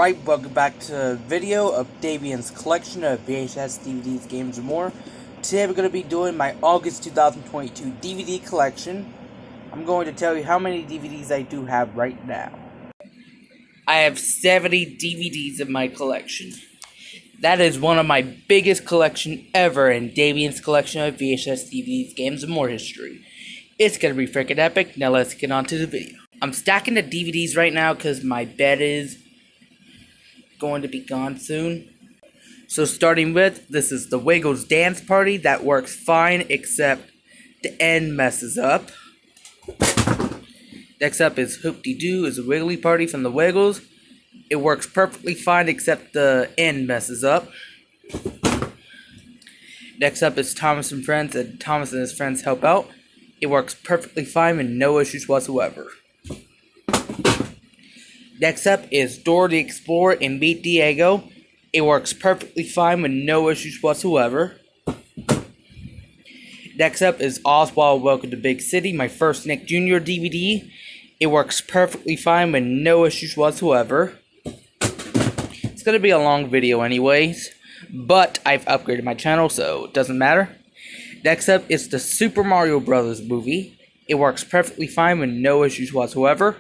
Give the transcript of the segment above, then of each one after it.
Alright, welcome back to a video of Davian's collection of VHS, DVDs, games, and more. Today we're going to be doing my August 2022 DVD collection. I'm going to tell you how many DVDs I do have right now. I have 70 DVDs in my collection. That is one of my biggest collection ever in Davian's collection of VHS, DVDs, games, and more history. It's going to be freaking epic. Now let's get on to the video. I'm stacking the DVDs right now because my bed is going to be gone soon. So starting with, this is the Wiggles Dance Party. That works fine, except the end messes up. Next up is Hoop-Dee-Doo, is a Wiggly Party from the Wiggles. It works perfectly fine, except the end messes up. Next up is Thomas and Friends, and Thomas and his friends help out. It works perfectly fine with no issues whatsoever. Next up is Dora the Explorer and Meet Diego. It works perfectly fine with no issues whatsoever. Next up is Oswald Welcome to Big City, my first Nick Jr. DVD. It works perfectly fine with no issues whatsoever. It's going to be a long video anyways, but I've upgraded my channel, so it doesn't matter. Next up is the Super Mario Bros. Movie. It works perfectly fine with no issues whatsoever.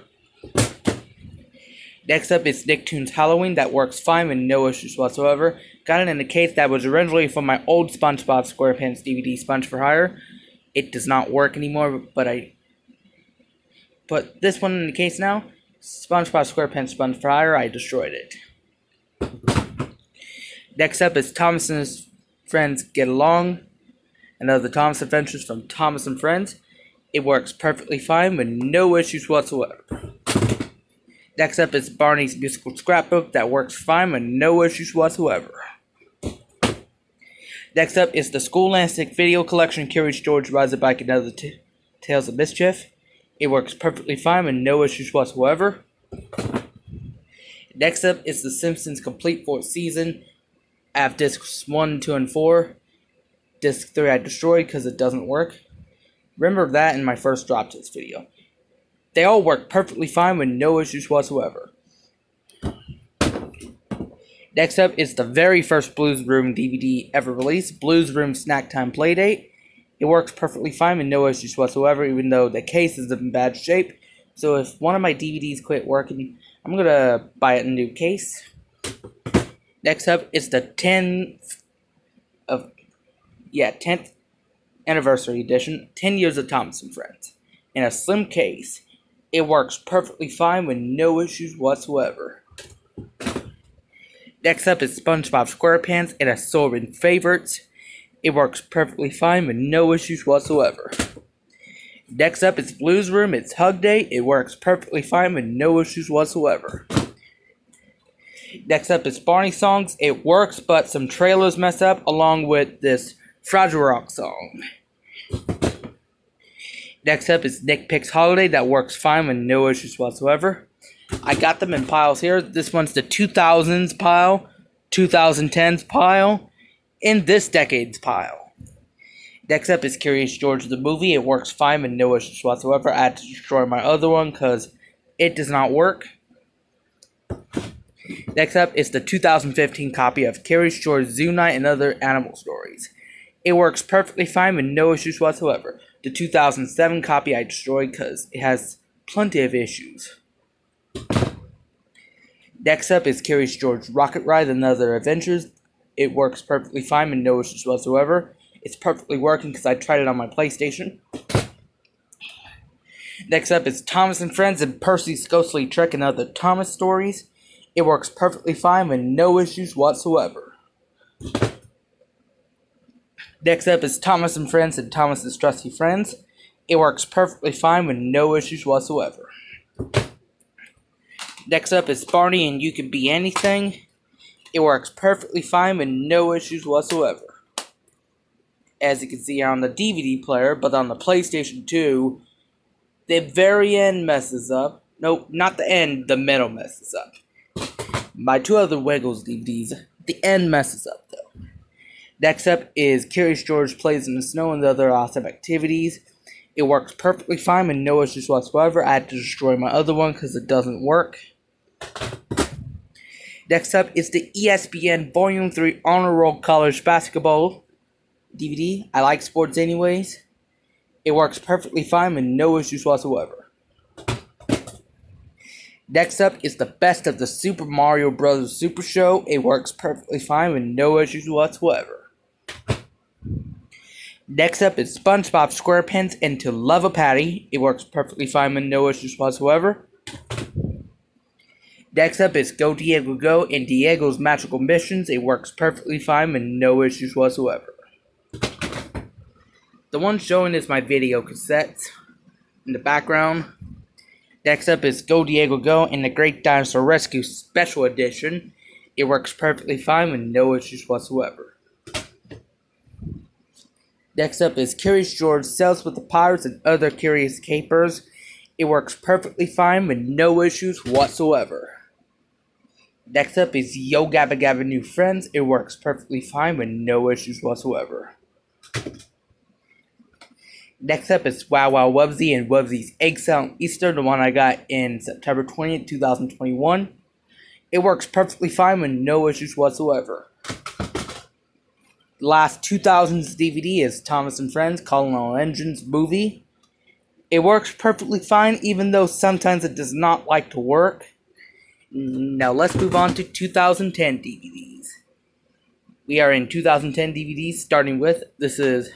Next up is Nicktoons Halloween. That works fine with no issues whatsoever. Got it in a case that was originally from my old SpongeBob SquarePants DVD, Sponge for Hire. It does not work anymore, but I put this one in the case now. SpongeBob SquarePants Sponge for Hire. I destroyed it. Next up is Thomas and his friends Get Along. Another Thomas Adventures from Thomas and Friends. It works perfectly fine with no issues whatsoever. Next up is Barney's Musical Scrapbook. That works fine with no issues whatsoever. Next up is the Scholastic Video Collection, Curious George Rides a Bike and Other Tales of Mischief. It works perfectly fine with no issues whatsoever. Next up is The Simpsons Complete 4th Season. I have discs 1, 2, and 4. Disc 3 I destroyed because it doesn't work. Remember that in my first drop test video. They all work perfectly fine with no issues whatsoever. Next up is the very first Blues Room DVD ever released, Blues Room Snack Time Playdate. It works perfectly fine with no issues whatsoever, even though the case is in bad shape. So if one of my DVDs quit working, I'm going to buy a new case. Next up is the 10th anniversary edition, 10 Years of Thomas and Friends, in a slim case. It works perfectly fine with no issues whatsoever. Next up is SpongeBob SquarePants and Assorted Favorites. It works perfectly fine with no issues whatsoever. Next up is Blues Room. It's Hug Day. It works perfectly fine with no issues whatsoever. Next up is Barney Songs. It works, but some trailers mess up, along with this Fragile Rock song. Next up is Nick Picks Holiday. That works fine with no issues whatsoever. I got them in piles here. This one's the 2000s pile, 2010s pile, and this decade's pile. Next up is Curious George the movie. It works fine with no issues whatsoever. I had to destroy my other one because it does not work. Next up is the 2015 copy of Curious George Zoo Night and Other Animal Stories. It works perfectly fine with no issues whatsoever. The 2007 copy I destroyed because it has plenty of issues. Next up is Curious George Rocket Ride and Other Adventures. It works perfectly fine with no issues whatsoever. It's perfectly working because I tried it on my PlayStation. Next up is Thomas and Friends and Percy's Ghostly Trek and Other Thomas Stories. It works perfectly fine with no issues whatsoever. Next up is Thomas and Friends and Thomas's Trusty Friends. It works perfectly fine with no issues whatsoever. Next up is Barney and You Can Be Anything. It works perfectly fine with no issues whatsoever. As you can see on the DVD player, but on the PlayStation 2, the very end messes up. No, not the end, the middle messes up. My two other Wiggles DVDs, the end messes up though. Next up is Curious George Plays in the Snow and Other Awesome Activities. It works perfectly fine with no issues whatsoever. I had to destroy my other one because it doesn't work. Next up is the ESPN Volume 3 Honor Roll College Basketball DVD. I like sports anyways. It works perfectly fine with no issues whatsoever. Next up is the Best of the Super Mario Bros. Super Show. It works perfectly fine with no issues whatsoever. Next up is SpongeBob SquarePants Into Lava Patty. It works perfectly fine with no issues whatsoever. Next up is Go Diego Go and Diego's Magical Missions. It works perfectly fine with no issues whatsoever. The one showing is my video cassette in the background. Next up is Go Diego Go and the Great Dinosaur Rescue Special Edition. It works perfectly fine with no issues whatsoever. Next up is Curious George Sails with the Pirates and Other Curious Capers. It works perfectly fine with no issues whatsoever. Next up is Yo Gabba Gabba New Friends. It works perfectly fine with no issues whatsoever. Next up is Wow Wow Wubbzy and Wubbzy's Egg Salad Easter, the one I got in September 20th, 2021. It works perfectly fine with no issues whatsoever. The last 2000s DVD is Thomas and Friends Calling All Engines movie. It works perfectly fine, even though sometimes it does not like to work. Now let's move on to 2010 DVDs. We are in 2010 DVDs, starting with, this is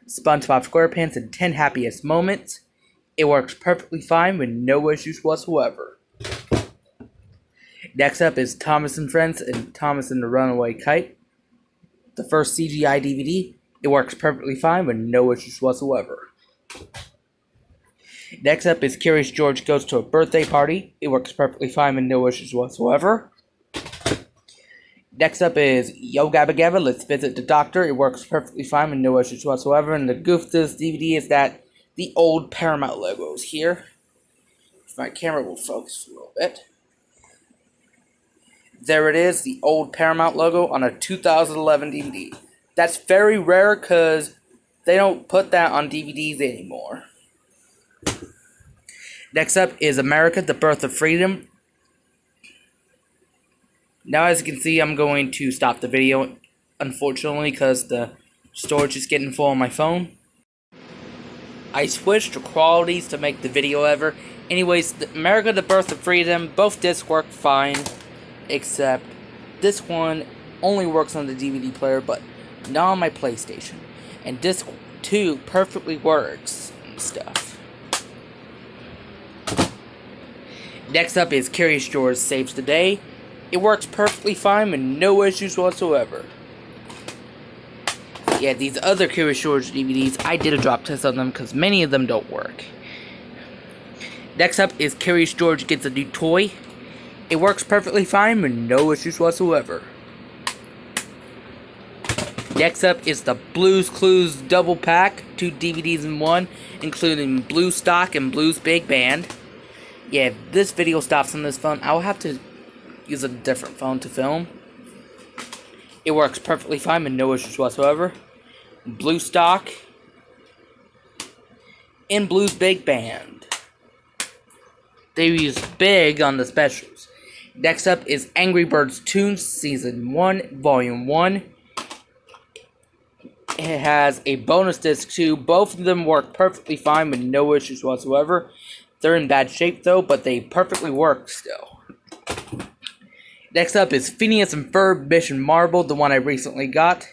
SpongeBob SquarePants and 10 Happiest Moments. It works perfectly fine with no issues whatsoever. Next up is Thomas and Friends and Thomas and the Runaway Kite. The first CGI DVD. It works perfectly fine with no issues whatsoever. Next up is Curious George Goes to a Birthday Party. It works perfectly fine with no issues whatsoever. Next up is Yo Gabba Gabba, Let's Visit the Doctor. It works perfectly fine with no issues whatsoever. And the goof to this DVD is that the old Paramount logo is here. If my camera will focus a little bit. There it is, the old Paramount logo on a 2011 DVD. That's very rare because they don't put that on DVDs anymore. Next up is America, The Birth of Freedom. Now as you can see, I'm going to stop the video, unfortunately, because the storage is getting full on my phone. I switched to qualities to make the video ever. Anyways, America, The Birth of Freedom, both discs work fine. Except this one only works on the DVD player, but not on my PlayStation. And disc 2 perfectly works and stuff. Next up is Curious George Saves the Day. It works perfectly fine with no issues whatsoever. Yeah, these other Curious George DVDs, I did a drop test on them because many of them don't work. Next up is Curious George Gets a New Toy. It works perfectly fine with no issues whatsoever. Next up is the Blue's Clues double pack, 2 DVDs in one, including Blue Stock and Blue's Big Band. Yeah, if this video stops on this phone, I'll have to use a different phone to film. It works perfectly fine with no issues whatsoever. Blue Stock and Blue's Big Band. They use big on the specials. Next up is Angry Birds Toons Season 1, Volume 1. It has a bonus disc too. Both of them work perfectly fine with no issues whatsoever. They're in bad shape though, but they perfectly work still. Next up is Phineas and Ferb Mission Marble, the one I recently got.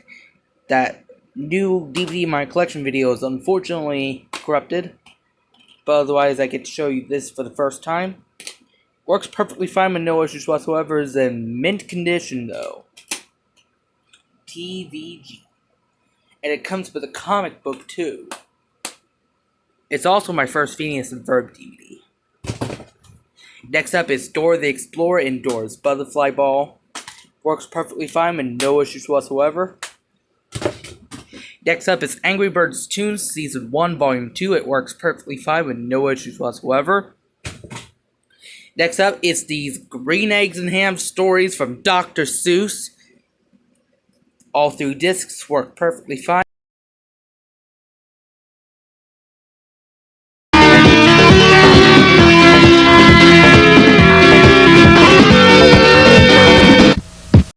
That new DVD in my collection video is unfortunately corrupted. But otherwise I get to show you this for the first time. Works perfectly fine with no issues whatsoever. Is in mint condition though. TVG. And it comes with a comic book too. It's also my first Phineas and Ferb DVD. Next up is Dora the Explorer Indoors Butterfly Ball. Works perfectly fine with no issues whatsoever. Next up is Angry Birds Toons Season 1, Volume 2. It works perfectly fine with no issues whatsoever. Next up is these Green Eggs and Ham stories from Dr. Seuss. All 3 discs work perfectly fine.